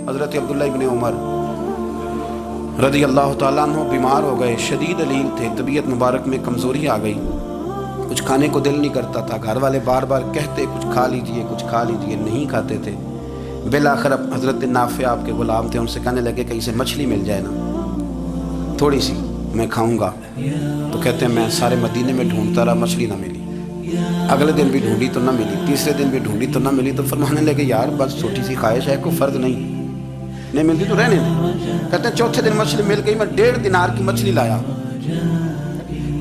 حضرت عبداللہ ابن عمر رضی اللہ تعالیٰ عنہ بیمار ہو گئے، شدید علیل تھے، طبیعت مبارک میں کمزوری آ گئی، کچھ کھانے کو دل نہیں کرتا تھا، گھر والے بار بار کہتے کچھ کھا لیجئے کچھ کھا لیجئے، نہیں کھاتے تھے۔ بالآخر اب حضرت نافع آپ کے غلام تھے، ان سے کہنے لگے کہیں سے مچھلی مل جائے نا تھوڑی سی، میں کھاؤں گا۔ تو کہتے ہیں میں سارے مدینے میں ڈھونڈتا رہا، مچھلی نہ ملی، اگلے دن بھی ڈھونڈی تو نہ ملی، تیسرے دن بھی ڈھونڈی تو نہ ملی، تو فرمانے لگے یار بس چھوٹی سی خواہش ہے، کوئی فرض نہیں ملتی تو رہنے دیں۔ کہتے ہیں چوتھے دن مچھلی مل گئی، میں 1.5 دینار کی مچھلی لایا،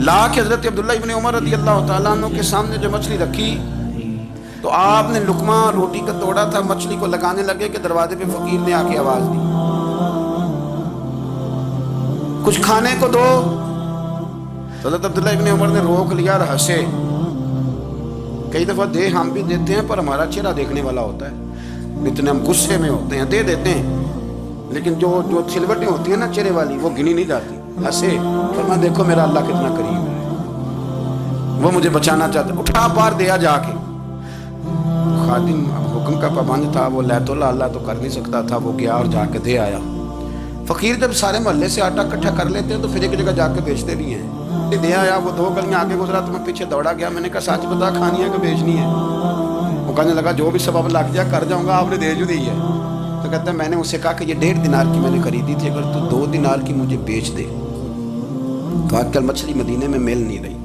لا کے حضرت عبداللہ ابن عمر رضی اللہ تعالیٰ عنہ کے سامنے جو مچھلی رکھی تو آپ نے لقمہ روٹی کا توڑا تھا، مچھلی کو لگانے لگے کہ دروازے پہ فقیر نے آ کے آواز دی کچھ کھانے کو دو۔ حضرت عبداللہ ابن عمر نے روک لیا اور ہنسے۔ کئی دفعہ دے ہم بھی دیتے ہیں پر ہمارا چہرہ دیکھنے والا ہوتا ہے، اتنے ہم غصے میں ہوتے ہیں، دے دیتے ہیں، لیکن جو سلوٹیں ہوتی ہیں نا چہرے والی وہ گنی نہیں جاتی۔ ہنسے، فرمایا دیکھو میرا اللہ کتنا قریب ہے، وہ مجھے بچانا چاہتا، اٹھا پار دیا جا کے۔ خادم حکم کا پابند تھا، وہ لیت اللہ تو کر نہیں سکتا تھا، وہ گیا اور جا کے دے آیا۔ فقیر جب سارے محلے سے آٹا اکٹھا کر لیتے ہیں تو پھر ایک جگہ جا کے بیچتے بھی ہیں۔ دے آیا، وہ 2 گلیاں آگے گزرا تو میں پیچھے دوڑا گیا، میں نے کہا سچ بتا کھانی ہے کہ بیچنی ہے؟ وہ کہنے لگا جو بھی سبب لگ جائے کر جاؤں گا، آپ نے دے جو دی ہے۔ تو کہتا ہے میں نے اس سے کہا کہ یہ 1.5 دینار کی میں نے خریدی تھی، اگر تو 2 دینار کی مجھے بیچ دے تو آج کل مچھلی مدینے میں مل نہیں رہی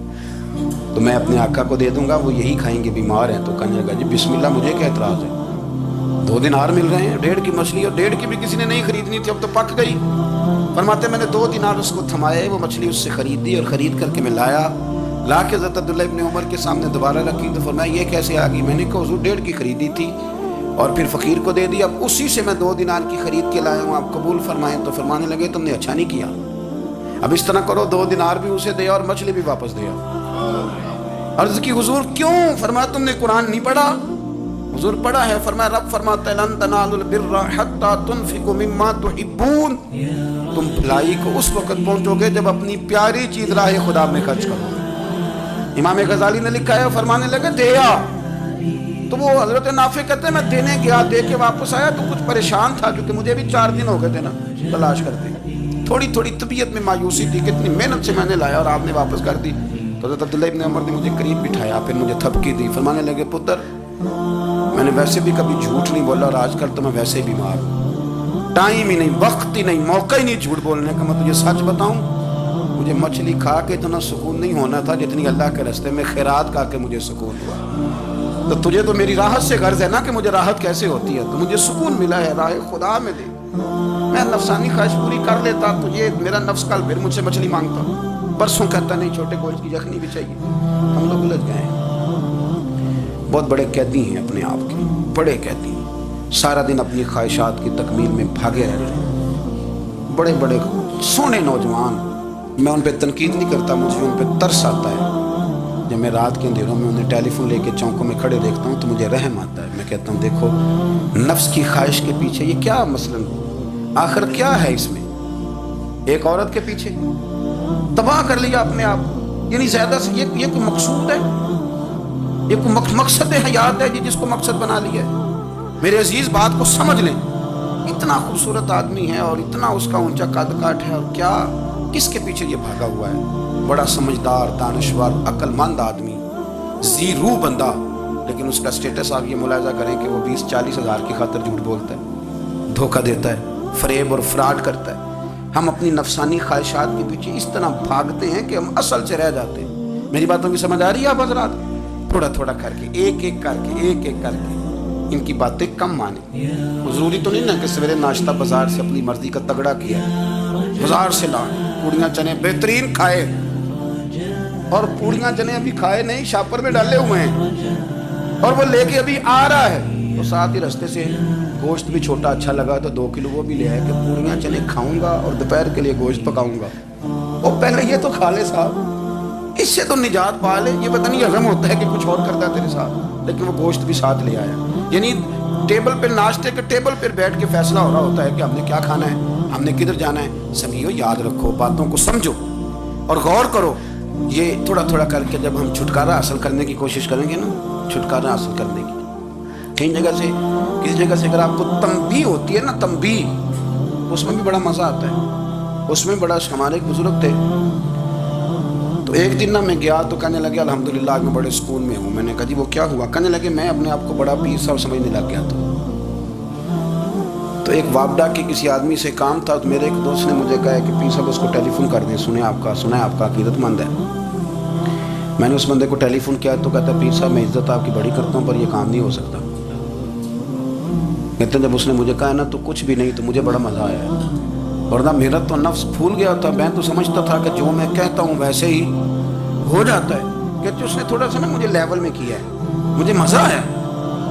تو میں اپنے آقا کو دے دوں گا، وہ یہی کھائیں گے، بیمار ہیں۔ تو کہنے لگا جی بسم اللہ، مجھے کیا اعتراض ہے، 2 دینار مل رہے ہیں، 1.5 کی مچھلی، اور 1.5 کی بھی کسی نے نہیں خریدنی تھی، اب تو پک گئی۔ فرماتے میں نے 2 دینار اس کو تھمائے، وہ مچھلی اس سے خریدی اور خرید کر کے میں لایا، لا کے حضرت عبداللہ ابن عمر کے سامنے دوبارہ رکھی تو فرمایا یہ کیسے آ گئی؟ میں نے کہا حضور 1.5 کی خریدی تھی اور پھر فقیر کو دے دی، اب اسی سے میں 2 دینار کی خرید کے لایا ہوں، آپ قبول فرمائیں۔ تو فرمانے لگے تم نے اچھا نہیں کیا، اب اس طرح کرو 2 دینار بھی اسے دیا اور مچھلی بھی واپس دیا۔ عرض کی حضور کیوں؟ فرمایا تم نے قرآن نہیں پڑھا؟ حضور پڑھا ہے۔ فرمایا رب فرماتا ہے لن تنالوا البر حتى تنفقوا مما تحبون، تم بھلائی کو اس وقت پہنچو گے جب اپنی پیاری چیز راہ خدا میں خرچ کرو۔ امام غزالی نے لکھا ہے، فرمانے لگے دیا تو وہ حضرت نافع کہتے ہیں میں دینے گیا، دے کے واپس آیا تو کچھ پریشان تھا کیونکہ مجھے بھی 4 دن ہو گئے تھے نا تلاش کرتے، تھوڑی تھوڑی طبیعت میں مایوسی تھی، کتنی محنت سے میں نے لایا اور آپ نے واپس کر دی۔ تو حضرت عبداللہ ابن عمر نے مجھے قریب بٹھایا، پھر مجھے تھپکی دی، فرمانے لگے پتر میں نے ویسے بھی کبھی جھوٹ نہیں بولا اور آج کل تو میں ویسے ہی بیمار ہوں، ٹائم ہی نہیں، وقت ہی نہیں، موقع ہی نہیں جھوٹ بولنے کا۔ میں تجھے سچ بتاؤں، مجھے مچھلی کھا کے اتنا سکون نہیں ہونا تھا جتنی اللہ کے راستے میں خیرات کھا کے مجھے سکون ہوا۔ تو تجھے تو میری راحت سے غرض ہے نا کہ مجھے راحت کیسے ہوتی ہے، تو مجھے سکون ملا ہے راہ خدا میں دے، میں نفسانی خواہش پوری کر لیتا تو یہ میرا نفس کل پھر مجھ سے مچھلی مانگتا، پرسوں کہتا نہیں چھوٹے گوشت کی یخنی بھی چاہیے۔ ہم لوگ الجھ گئے ہیں، بہت بڑے قیدی ہیں اپنے آپ کے، بڑے قیدی ہیں، سارا دن اپنی خواہشات کی تکمیل میں بھاگے رہتے ہیں، بڑے بڑے سونے نوجوان۔ میں ان پہ تنقید نہیں کرتا، مجھے ان پہ ترس آتا ہے۔ جب میں رات کے اندھیروں میں انہیں ٹیلی فون لے کے چوکوں میں کھڑے دیکھتا ہوں تو مجھے رحم آتا ہے۔ میں کہتا ہوں دیکھو نفس کی خواہش کے پیچھے یہ کیا مثلاً آخر کیا ہے اس میں، ایک عورت کے پیچھے تباہ کر لیا اپنے آپ، یعنی زیادہ سے یہ کوئی مقصود ہے، یہ کوئی مقصد حیات ہے جس کو مقصد بنا لیا ہے؟ میرے عزیز بات کو سمجھ لیں، اتنا خوبصورت آدمی ہے اور اتنا اس کا اونچا قد کاٹ ہے، اور کیا کس کے پیچھے یہ بھاگا ہوا ہے؟ بڑا سمجھدار، دانشور، عقل مند آدمی، ذی روح بندہ، لیکن اس کا سٹیٹس آپ یہ ملاحظہ کریں کہ وہ 20-40 ہزار کی خاطر جھوٹ بولتا ہے، دھوکہ دیتا ہے، فریب اور فراڈ کرتا ہے۔ ہم اپنی نفسانی خواہشات کے پیچھے اس طرح بھاگتے ہیں کہ ہم اصل سے رہ جاتے ہیں۔ میری باتوں کی سمجھ آ رہی ہے آپ حضرات؟ تھوڑا تھوڑا کر کے، ایک ایک کر کے ان کی باتیں کم مانیں۔ ضروری تو نہیں نا کہ سویرے ناشتہ بازار سے اپنی مرضی کا تگڑا کیا، بازار سے لائے پوڑیاں چنے بہترین کھائے، اور پوڑیاں چنے ابھی کھائے نہیں، شاپر میں ڈالے ہوئے ہیں اور وہ لے کے ابھی آ رہا ہے، تو ساتھ ہی رستے سے گوشت بھی چھوٹا اچھا لگا تو 2 کلو وہ بھی لے آئے کہ پوڑیاں چنے کھاؤں گا اور دوپہر کے لیے گوشت پکاؤں گا۔ وہ پہلے یہ تو کھا لے صاحب، اس سے تو نجات پا لے۔ یہ پتہ نہیں ہضم ہوتا ہے کہ کچھ اور کرتا ہے تیرے ساتھ، لیکن وہ گوشت بھی ساتھ لے آیا، یعنی ٹیبل پہ ناشتے کے ٹیبل پر بیٹھ کے فیصلہ ہو رہا ہوتا ہے کہ ہم نے کیا کھانا ہے، ہم نے کدھر جانا ہے۔ سنگیو یاد رکھو، باتوں کو سمجھو اور غور کرو۔ یہ تھوڑا تھوڑا کر کے جب ہم چھٹکارا حاصل کرنے کی کوشش کریں گے نا، چھٹکارا حاصل کرنے کی، کئی جگہ سے کسی جگہ سے اگر آپ کو تنبیہ ہوتی ہے نا، تنبیہ، اس میں بھی بڑا مزہ آتا ہے، اس میں بڑا. ہمارے ایک بزرگ تھے، تو ایک دن نا میں گیا تو کہنے لگے الحمدللہ میں بڑے سکون میں ہوں. میں نے کہا جی وہ کیا ہوا؟ کہنے لگے میں اپنے آپ کو بڑا پیر صاحب سمجھنے لگ گیا تھا. تو ایک وابڈا کے کسی آدمی سے کام تھا، تو میرے ایک دوست نے مجھے کہا کہ پیر صاحب اس کو ٹیلی فون کر دیں، سنا ہے آپ کا عقیدت مند ہے. میں نے اس بندے کو ٹیلی فون کیا تو کہتا پیر صاحب میں عزت آپ کی بڑی کرتا ہوں پر یہ کام نہیں ہو سکتا. کہتے جب اس نے مجھے کہا نا تو کچھ بھی نہیں، تو مجھے بڑا مزہ آیا، ورنہ میرا تو نفس پھول گیا تھا. میں تو سمجھتا تھا کہ جو میں کہتا ہوں ویسے ہی ہو جاتا ہے. کہتے اس نے تھوڑا سا نا مجھے لیول میں کیا ہے، مجھے مزہ آیا.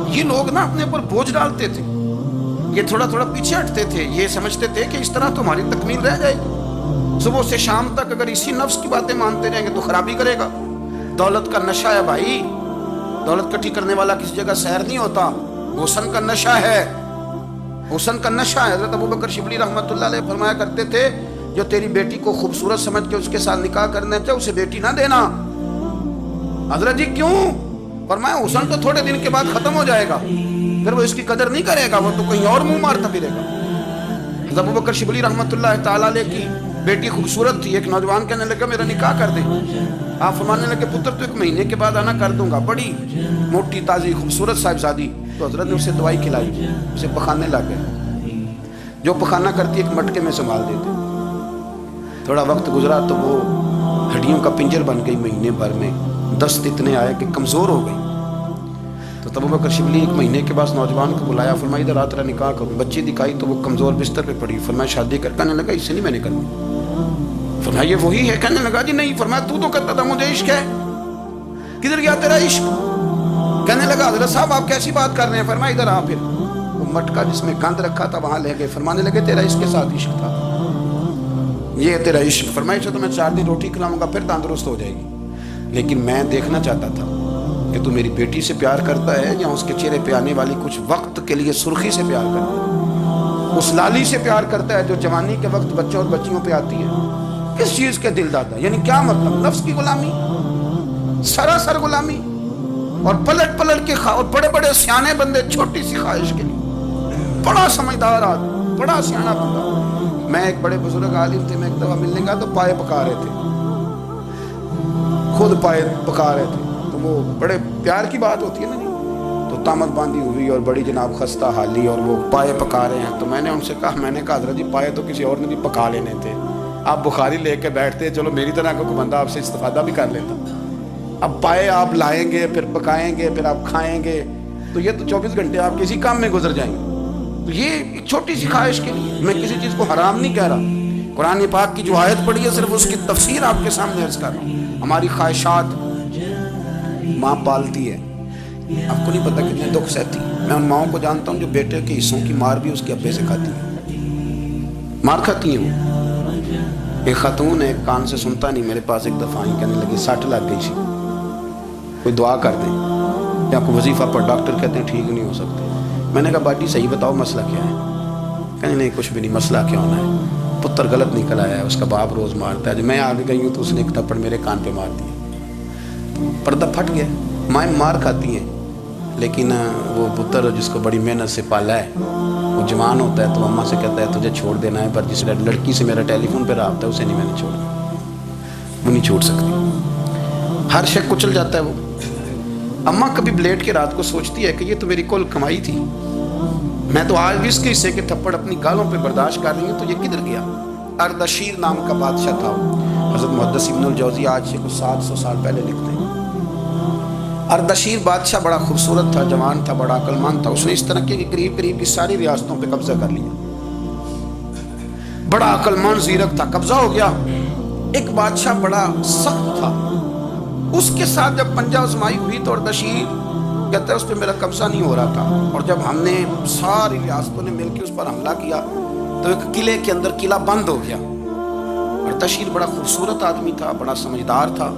یہ لوگ نا اپنے اوپر بوجھ ڈالتے تھے، یہ تھوڑا تھوڑا پیچھے ہٹتے تھے، یہ سمجھتے تھے کہ اس طرح تو ہماری تکمیل رہ جائے گی. صبح سے شام تک اگر اسی نفس کی باتیں مانتے رہیں گے تو خرابی کرے گا. دولت کا نشہ ہے بھائی، دولت کٹھی کرنے والا کسی جگہ سیر نہیں ہوتا. حسن کا نشہ ہے، حسن کا نشہ ہے. حضرت ابوبکر شبلی رحمۃ اللہ علیہ فرمایا کرتے تھے جو تیری بیٹی کو خوبصورت سمجھ کے اس کے ساتھ نکاح کرنا چاہے اسے بیٹی نہ دینا. حضرت جی کیوں؟ فرمایا حسن تو تھوڑے دن کے بعد ختم ہو جائے گا، پھر وہ اس کی قدر نہیں کرے گا، وہ تو کہیں اور منہ مارتا پھرے گا. حضرت ابوبکر شبلی رحمۃ اللہ تعالیٰ علیہ کی بیٹی خوبصورت تھی. ایک نوجوان کہنے لگا میرا نکاح کر دیں. آپ فرمانے لگے پتر تو 1 مہینے کے بعد آنا، کر دوں گا. بڑی موٹی تازی خوبصورت صاحبزادی. تو حضرت نے اسے دوائی کھلائی، اسے پخانے لگ گئے. جو پخانہ کرتی ایک مٹکے میں سنبھال دیتے. تھوڑا وقت گزرا تو وہ ہڈیوں کا پنجر بن گئی. مہینے بھر میں دست اتنے آئے کہ کمزور ہو گئی. تو تب ابوبکر شبلی 1 مہینے کے بعد نوجوان کو بلایا، فرمایا ادھر رات رہا نکاح کروں. بچی دکھائی تو وہ کمزور بستر پہ پڑی. فرمایا شادی کر. کہنے لگا اس سے نہیں میں نے کرنی. فرمایا یہ وہی ہے؟ کہنے لگا جی نہیں. فرمایا تو کہتا تھا مجھے عشق ہے، کدھر گیا تیرا عشق؟ کہنے لگا حضرت صاحب آپ کیسی بات کر رہے ہیں؟ فرمایا ادھر آ. پھر وہ مٹکا جس میں گند رکھا تھا وہاں لے گئے. فرمانے لگے تیرا اس کے ساتھ عشق تھا، یہ ہے تیرا عشق. فرمایا تو میں 4 دن روٹی کھلاؤں گا پھر تندرست ہو جائے گی، لیکن میں دیکھنا چاہتا تھا کہ تو میری بیٹی سے پیار کرتا ہے یا اس کے چہرے پہ آنے والی کچھ وقت کے لیے سرخی سے پیار کرتا ہے، اس لالی سے پیار کرتا ہے جو جوانی کے وقت بچوں اور بچیوں پہ آتی ہے. کس چیز کے دل دادا؟ یعنی کیا مطلب؟ نفس کی غلامی، سراسر غلامی. اور پلٹ پلٹ کے اور بڑے بڑے سیانے بندے چھوٹی سی خواہش کے لیے. بڑا سمجھدار آدمی، بڑا سیانا بندہ. میں ایک بڑے بزرگ عالم تھے، میں ایک دفعہ ملنے گیا تو پائے پکا رہے تھے، خود پائے پکا رہے تھے. تو وہ بڑے پیار کی بات ہوتی ہے نا. تو تامت باندھی ہوئی اور بڑی جناب خستہ حالی اور وہ پائے پکا رہے ہیں. تو میں نے ان سے کہا، میں نے کہا حضرت جی پائے تو کسی اور نے بھی پکا لینے تھے، آپ بخاری لے کے بیٹھتے، چلو میری طرح کا کوئی بندہ آپ سے استفادہ بھی کر لیتا. اب پائے آپ لائیں گے، پھر پکائیں گے، پھر آپ کھائیں گے، تو یہ تو 24 گھنٹے آپ کسی کام میں گزر جائیں گے. تو یہ ایک چھوٹی سی خواہش کے لیے میں کسی چیز کو حرام نہیں کہہ رہا. قرآن پاک کی جو آیت پڑھی ہے صرف اس کی تفسیر آپ کے سامنے عرض کر رہا ہوں. ہماری خواہشات ماں پالتی ہے، آپ کو نہیں پتہ کتنے دکھ سہتی. میں ان ماؤں کو جانتا ہوں جو بیٹے کے حصوں کی مار بھی اس کے ابے سے کھاتی ہیں، مار کھاتی ہیں وہ. ایک خاتون ہے، ایک کان سے سنتا نہیں، میرے پاس ایک دفعہ کہنے لگی 60 لگ گئی سی، کوئی دعا کر دیں یا کوئی وظیفہ پر. ڈاکٹر کہتے ہیں ٹھیک نہیں ہو سکتے. میں نے کہا باٹی صحیح بتاؤ مسئلہ کیا ہے؟ کہنے نہیں کچھ بھی نہیں. مسئلہ کیا ہونا ہے؟ پتر غلط نکل آیا ہے، اس کا باپ روز مارتا ہے. جب میں آگے گئی ہوں تو اس نے ایک تھپڑ میرے کان پہ مار دیا، پردہ پھٹ گیا. مائیں مار کھاتی ہیں لیکن وہ پتر جس کو بڑی محنت سے پالا ہے وہ جوان ہوتا ہے تو اماں سے کہتا ہے تجھے چھوڑ دینا ہے، پر جس لڑکی سے میرا ٹیلی فون پہ رابطہ ہے اسے نہیں میں نے چھوڑنا، وہ نہیں چھوڑ سکتی. ہر شے کچل جاتا ہے. وہ اماں کبھی بلیٹ کے رات کو سوچتی ہے کہ یہ تو میری کل کمائی تھی، میں تو آج بھی اس کے حصے کے تھپڑ اپنی گالوں پہ برداشت کر رہی ہوں، تو یہ کدھر گیا؟ اردشیر نام کا بادشاہ تھا. حضرت محدث ابن الجوزی آج سے کچھ 700 سال پہلے لکھتے ہیں. اردشیر بادشاہ بڑا خوبصورت تھا، جوان تھا، بڑا عقل مند تھا. اس نے اس طرح کی قریب قریب کی ساری ریاستوں پہ قبضہ کر لیا. بڑا عقل مند زیرک تھا، قبضہ ہو گیا. ایک بادشاہ بڑا سخت تھا، اس کے ساتھ جب پنجہ ازمائی ہوئی تو اردشیر کہتا ہے اس پہ میرا قبضہ نہیں ہو رہا تھا. اور جب ہم نے ساری ریاستوں نے مل کے اس پر حملہ کیا تو ایک قلعے کے اندر قلعہ بند ہو گیا. اردشیر بڑا خوبصورت آدمی تھا، بڑا سمجھدار تھا.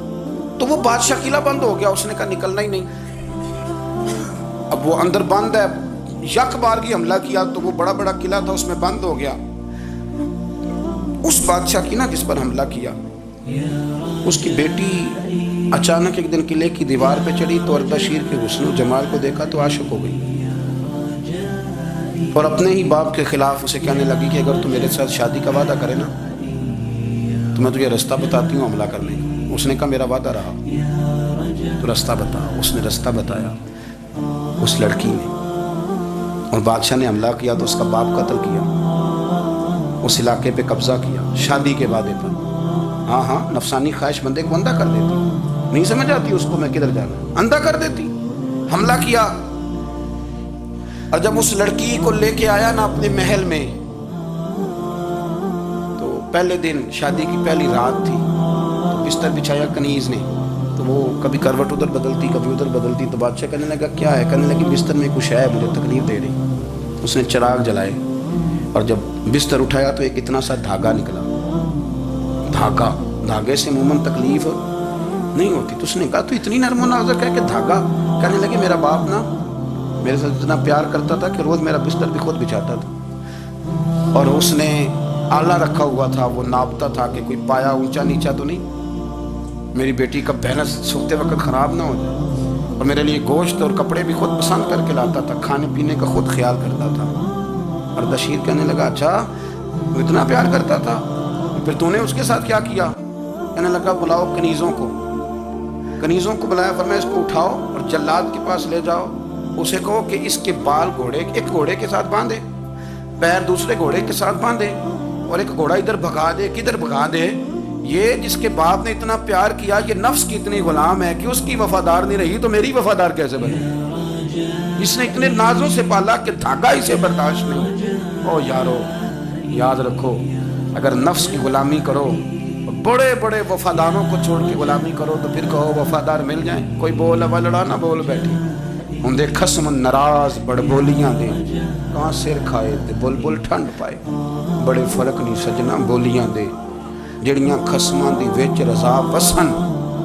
تو وہ بادشاہ قلعہ بند ہو گیا، اس نے کہا نکلنا ہی نہیں. اب وہ اندر بند ہے، یک بار کی حملہ کیا تو وہ بڑا بڑا قلعہ تھا اس میں بند ہو گیا. اس بادشاہ کی نا جس پر حملہ کیا اس کی بیٹی اچانک ایک دن قلعے کی دیوار پہ چڑھی تو اردشیر کے حسن و جمال کو دیکھا تو عاشق ہو گئی. اور اپنے ہی باپ کے خلاف اسے کہنے لگی کہ اگر تو میرے ساتھ شادی کا وعدہ کرے نا تو میں تجھے رستہ بتاتی ہوں حملہ کرنے کا۔ اس نے کہا میرا وعدہ رہا، تو رستہ بتا۔ اس نے رستہ بتایا اس لڑکی نے، اور بادشاہ نے حملہ کیا تو اس کا باپ قتل کیا، اس علاقے پہ قبضہ کیا شادی کے وعدے پر۔ ہاں ہاں، نفسانی خواہش بندے کو اندھا کر دیتی، نہیں سمجھ آتی اس کو میں کدھر جانا، اندھا کر دیتی۔ حملہ کیا، اور جب اس لڑکی کو لے کے آیا نا اپنے محل میں، تو پہلے دن شادی کی پہلی رات تھی، تو بستر بچھایا کنیز نے، تو وہ کبھی کروٹ ادھر بدلتی کبھی ادھر بدلتی، تو بادشاہ کہنے لگا کیا ہے؟ کہنے لگی بستر میں کچھ ہے، مجھے تکلیف دے رہی۔ اس نے چراغ جلائے اور جب بستر اٹھایا تو ایک اتنا سا دھاگا نکلا، دھاگے سے عموماً تکلیف نہیں ہوتی، تو اس نے کہا تو اتنی نرم و نازک ہے کہ دھاگا؟ کہنے لگے میرا باپ نا میرے ساتھ اتنا پیار کرتا تھا کہ روز میرا بستر بھی خود بچھاتا تھا، اور اس نے آلہ رکھا ہوا تھا، وہ ناپتا تھا کہ کوئی پایا اونچا نیچا تو نہیں، میری بیٹی کا بہنس سوتے وقت خراب نہ ہو جائے، اور میرے لیے گوشت اور کپڑے بھی خود پسند کر کے لاتا تھا، کھانے پینے کا خود خیال کرتا تھا۔ اردشیر کہنے لگا اچھا وہ اتنا پیار کرتا تھا، پھر تو نے اس کے ساتھ کیا کیا؟ کہنے لگا بلاؤ کنیزوں کو بلایا، فرمایا اس کو اٹھاؤ اور جلاد کے پاس لے جاؤ، اسے کہو کہ اس کے بال ایک گھوڑے کے ساتھ باندھے، پیر دوسرے گھوڑے کے ساتھ باندھے، اور ایک گھوڑا ادھر بھگا دے، کدھر بھگا دے۔ یہ جس کے باپ نے اتنا پیار کیا، یہ نفس کی اتنی غلام ہے کہ اس کی وفادار نہیں رہی تو میری وفادار کیسے بنے؟ اس نے اتنے نازوں سے پالا کہ دھاگا اسے برداشت نہیں۔ او یارو یاد رکھو، اگر نفس کی غلامی کرو، بڑے بڑے وفاداروں کو چھوڑ کے غلامی کرو، تو پھر کہو وفادار مل جائیں۔ کوئی بول اب لڑا نہ بول بیٹھی ہوں دے خسم ناراض بڑ بولیاں دے، کہاں سر کھائے تے بلبل ٹھنڈ پائے۔ بڑے فرق نہیں سجنا بولیاں دے، جڑیاں خسماں دی وچ رضا وسن،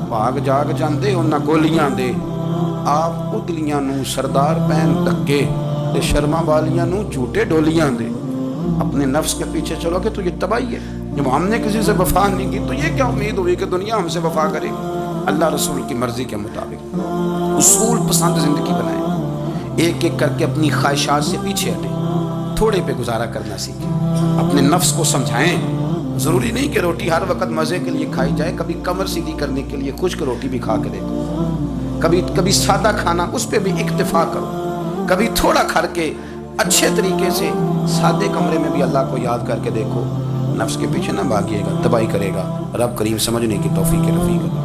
بھاگ جاگ جاندے انہاں گولیاں دے۔ آپ ادلیاں نو سردار پہن ڈکے، تے شرما والیاں نو جھوٹے ڈولیاں دے۔ اپنے نفس کے پیچھے چلو کہ تو یہ تباہی ہے۔ جب ہم نے کسی سے وفا نہیں کی تو یہ کیا امید ہوئی کہ دنیا ہم سے وفا کرے؟ اللہ رسول کی مرضی کے مطابق اصول پسند زندگی بنائیں، ایک ایک کر کے اپنی خواہشات سے پیچھے ہٹیں، تھوڑے پہ گزارا کرنا سیکھیں، اپنے نفس کو سمجھائیں۔ ضروری نہیں کہ روٹی ہر وقت مزے کے لیے کھائی جائے، کبھی کمر سیدھی کرنے کے لیے خشک روٹی بھی کھا کے دیکھو، کبھی سادہ کھانا اس پہ بھی اکتفا کرو، کبھی تھوڑا کھا کے اچھے طریقے سے سادے کمرے میں بھی اللہ کو یاد کر کے دیکھو۔ نفس کے پیچھے نہ بھاگیے گا، تباہی کرے گا۔ رب کریم سمجھنے کی توفیق رفیق۔